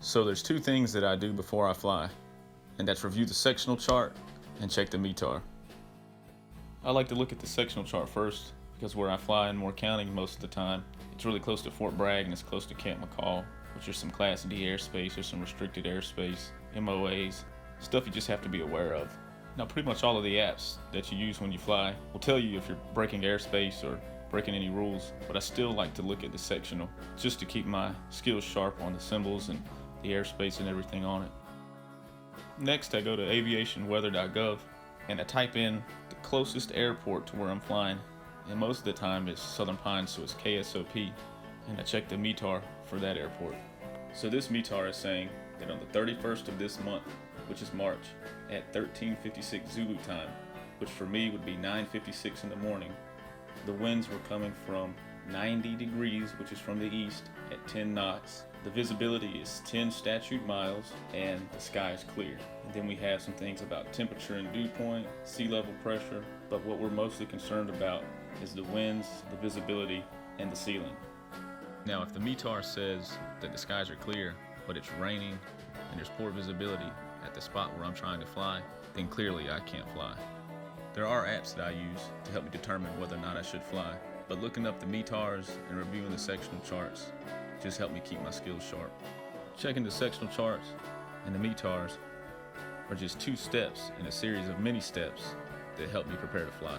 So there's two things that I do before I fly, and that's review the sectional chart and check the Metar. I like to look at the sectional chart first because where I fly in Moore County most of the time, it's really close to Fort Bragg and it's close to Camp McCall, which is some Class D airspace, there's some restricted airspace, MOAs, stuff you just have to be aware of. Now pretty much all of the apps that you use when you fly will tell you if you're breaking airspace or breaking any rules, but I still like to look at the sectional just to keep my skills sharp on the symbols and the airspace and everything on it. Next I go to aviationweather.gov and I type in the closest airport to where I'm flying, and most of the time it's Southern Pines, so it's KSOP, and I check the Metar for that airport. So this Metar is saying that on the 31st of this month, which is March, at 13:56 Zulu time, which for me would be 9:56 in the morning, the winds were coming from 90 degrees, which is from the east, at 10 knots. The visibility is 10 statute miles and the sky is clear. And then we have some things about temperature and dew point, sea level pressure, but what we're mostly concerned about is the winds, the visibility, and the ceiling. Now if the Metar says that the skies are clear, but it's raining and there's poor visibility at the spot where I'm trying to fly, then clearly I can't fly. There are apps that I use to help me determine whether or not I should fly, but looking up the Metars and reviewing the sectional charts just help me keep my skills sharp. Checking the sectional charts and the Metars are just two steps in a series of many steps that help me prepare to fly.